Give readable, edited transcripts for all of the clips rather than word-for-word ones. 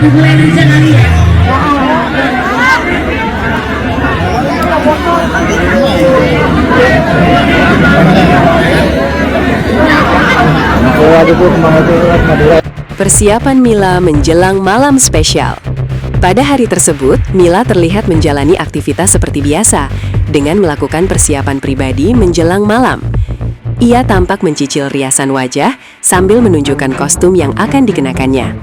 dimulai aja kali ya. Persiapan Mila menjelang malam spesial. Pada hari tersebut, Mila terlihat menjalani aktivitas seperti biasa dengan melakukan persiapan pribadi menjelang malam. Ia tampak mencicil riasan wajah sambil menunjukkan kostum yang akan dikenakannya.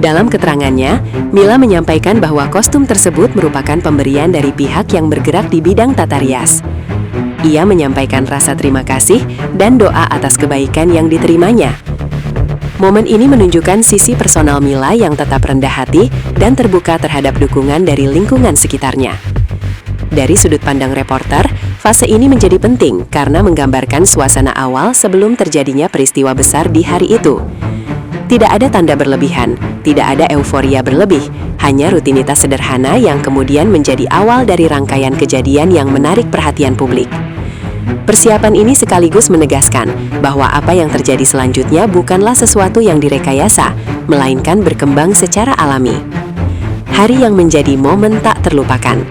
Dalam keterangannya, Mila menyampaikan bahwa kostum tersebut merupakan pemberian dari pihak yang bergerak di bidang tata rias. Ia menyampaikan rasa terima kasih dan doa atas kebaikan yang diterimanya. Momen ini menunjukkan sisi personal Mila yang tetap rendah hati dan terbuka terhadap dukungan dari lingkungan sekitarnya. Dari sudut pandang reporter, fase ini menjadi penting karena menggambarkan suasana awal sebelum terjadinya peristiwa besar di hari itu. Tidak ada tanda berlebihan, tidak ada euforia berlebih, hanya rutinitas sederhana yang kemudian menjadi awal dari rangkaian kejadian yang menarik perhatian publik. Persiapan ini sekaligus menegaskan bahwa apa yang terjadi selanjutnya bukanlah sesuatu yang direkayasa, melainkan berkembang secara alami. Hari yang menjadi momen tak terlupakan.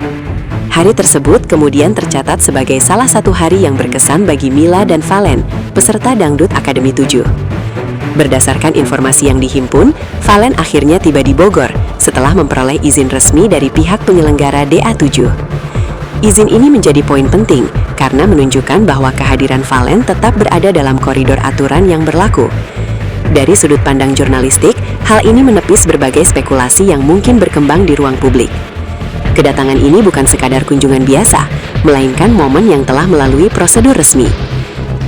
Hari tersebut kemudian tercatat sebagai salah satu hari yang berkesan bagi Mila dan Valen, peserta Dangdut Akademi 7. Berdasarkan informasi yang dihimpun, Valen akhirnya tiba di Bogor setelah memperoleh izin resmi dari pihak penyelenggara DA7. Izin ini menjadi poin penting karena menunjukkan bahwa kehadiran Valen tetap berada dalam koridor aturan yang berlaku. Dari sudut pandang jurnalistik, hal ini menepis berbagai spekulasi yang mungkin berkembang di ruang publik. Kedatangan ini bukan sekadar kunjungan biasa, melainkan momen yang telah melalui prosedur resmi.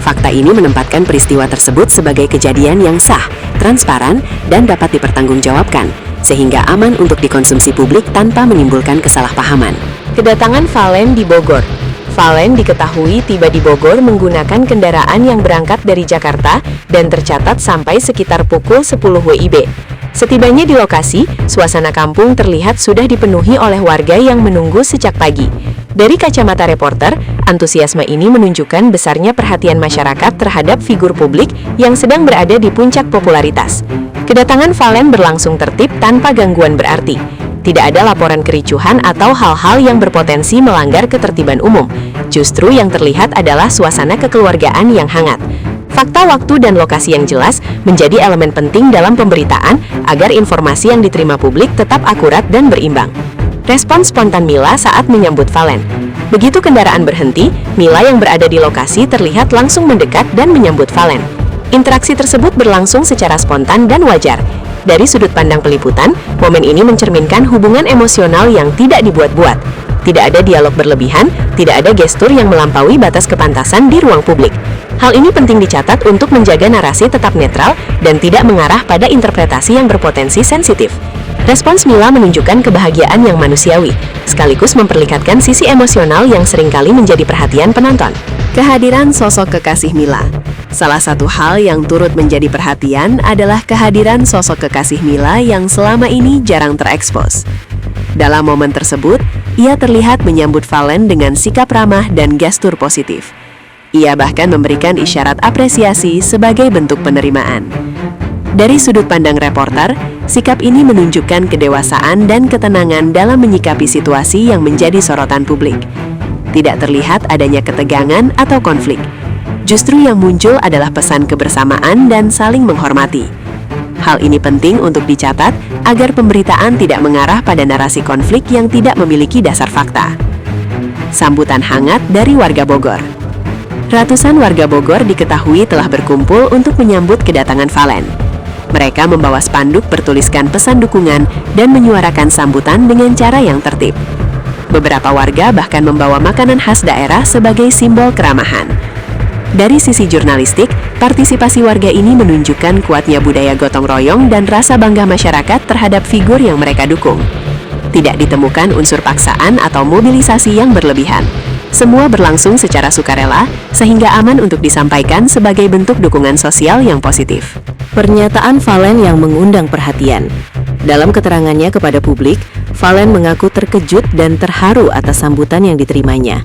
Fakta ini menempatkan peristiwa tersebut sebagai kejadian yang sah, transparan, dan dapat dipertanggungjawabkan, sehingga aman untuk dikonsumsi publik tanpa menimbulkan kesalahpahaman. Kedatangan Valen di Bogor. Valen diketahui tiba di Bogor menggunakan kendaraan yang berangkat dari Jakarta dan tercatat sampai sekitar pukul 10 WIB. Setibanya di lokasi, suasana kampung terlihat sudah dipenuhi oleh warga yang menunggu sejak pagi. Dari kacamata reporter, antusiasme ini menunjukkan besarnya perhatian masyarakat terhadap figur publik yang sedang berada di puncak popularitas. Kedatangan Valen berlangsung tertib tanpa gangguan berarti. Tidak ada laporan kericuhan atau hal-hal yang berpotensi melanggar ketertiban umum. Justru yang terlihat adalah suasana kekeluargaan yang hangat. Fakta, waktu, dan lokasi yang jelas menjadi elemen penting dalam pemberitaan agar informasi yang diterima publik tetap akurat dan berimbang. Respon spontan Mila saat menyambut Valen. Begitu kendaraan berhenti, Mila yang berada di lokasi terlihat langsung mendekat dan menyambut Valen. Interaksi tersebut berlangsung secara spontan dan wajar. Dari sudut pandang peliputan, momen ini mencerminkan hubungan emosional yang tidak dibuat-buat. Tidak ada dialog berlebihan, tidak ada gestur yang melampaui batas kepantasan di ruang publik. Hal ini penting dicatat untuk menjaga narasi tetap netral dan tidak mengarah pada interpretasi yang berpotensi sensitif. Respons Mila menunjukkan kebahagiaan yang manusiawi, sekaligus memperlihatkan sisi emosional yang seringkali menjadi perhatian penonton. Kehadiran sosok kekasih Mila. Salah satu hal yang turut menjadi perhatian adalah kehadiran sosok kekasih Mila yang selama ini jarang terekspos. Dalam momen tersebut, ia terlihat menyambut Valen dengan sikap ramah dan gestur positif. Ia bahkan memberikan isyarat apresiasi sebagai bentuk penerimaan. Dari sudut pandang reporter, sikap ini menunjukkan kedewasaan dan ketenangan dalam menyikapi situasi yang menjadi sorotan publik. Tidak terlihat adanya ketegangan atau konflik. Justru yang muncul adalah pesan kebersamaan dan saling menghormati. Hal ini penting untuk dicatat agar pemberitaan tidak mengarah pada narasi konflik yang tidak memiliki dasar fakta. Sambutan hangat dari warga Bogor. Ratusan warga Bogor diketahui telah berkumpul untuk menyambut kedatangan Valen. Mereka membawa spanduk bertuliskan pesan dukungan dan menyuarakan sambutan dengan cara yang tertib. Beberapa warga bahkan membawa makanan khas daerah sebagai simbol keramahan. Dari sisi jurnalistik, partisipasi warga ini menunjukkan kuatnya budaya gotong royong dan rasa bangga masyarakat terhadap figur yang mereka dukung. Tidak ditemukan unsur paksaan atau mobilisasi yang berlebihan. Semua berlangsung secara sukarela, sehingga aman untuk disampaikan sebagai bentuk dukungan sosial yang positif. Pernyataan Valen yang mengundang perhatian. Dalam keterangannya kepada publik, Valen mengaku terkejut dan terharu atas sambutan yang diterimanya.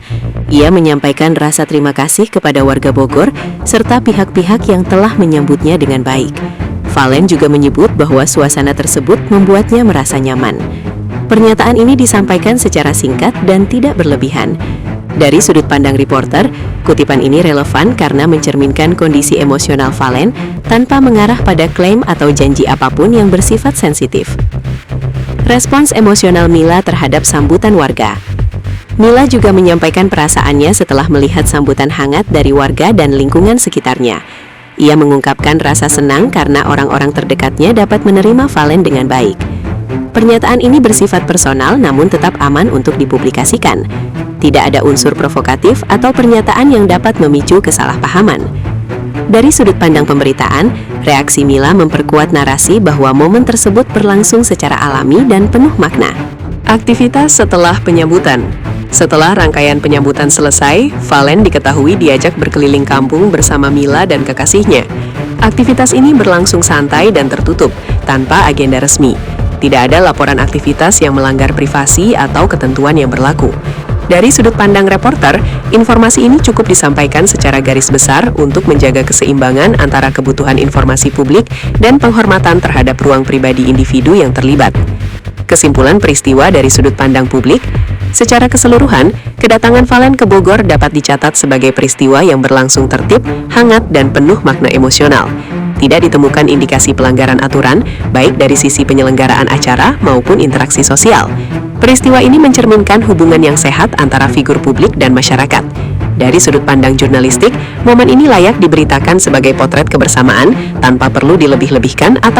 Ia menyampaikan rasa terima kasih kepada warga Bogor serta pihak-pihak yang telah menyambutnya dengan baik. Valen juga menyebut bahwa suasana tersebut membuatnya merasa nyaman. Pernyataan ini disampaikan secara singkat dan tidak berlebihan. Dari sudut pandang reporter, kutipan ini relevan karena mencerminkan kondisi emosional Valen tanpa mengarah pada klaim atau janji apapun yang bersifat sensitif. Respons emosional Mila terhadap sambutan warga. Mila juga menyampaikan perasaannya setelah melihat sambutan hangat dari warga dan lingkungan sekitarnya. Ia mengungkapkan rasa senang karena orang-orang terdekatnya dapat menerima Valen dengan baik. Pernyataan ini bersifat personal namun tetap aman untuk dipublikasikan. Tidak ada unsur provokatif atau pernyataan yang dapat memicu kesalahpahaman. Dari sudut pandang pemberitaan, reaksi Mila memperkuat narasi bahwa momen tersebut berlangsung secara alami dan penuh makna. Aktivitas setelah penyambutan. Setelah rangkaian penyambutan selesai, Valen diketahui diajak berkeliling kampung bersama Mila dan kekasihnya. Aktivitas ini berlangsung santai dan tertutup, tanpa agenda resmi. Tidak ada laporan aktivitas yang melanggar privasi atau ketentuan yang berlaku. Dari sudut pandang reporter, informasi ini cukup disampaikan secara garis besar untuk menjaga keseimbangan antara kebutuhan informasi publik dan penghormatan terhadap ruang pribadi individu yang terlibat. Kesimpulan peristiwa dari sudut pandang publik, secara keseluruhan, kedatangan Valen ke Bogor dapat dicatat sebagai peristiwa yang berlangsung tertib, hangat, dan penuh makna emosional. Tidak ditemukan indikasi pelanggaran aturan, baik dari sisi penyelenggaraan acara maupun interaksi sosial. Peristiwa ini mencerminkan hubungan yang sehat antara figur publik dan masyarakat. Dari sudut pandang jurnalistik, momen ini layak diberitakan sebagai potret kebersamaan tanpa perlu dilebih-lebihkan atau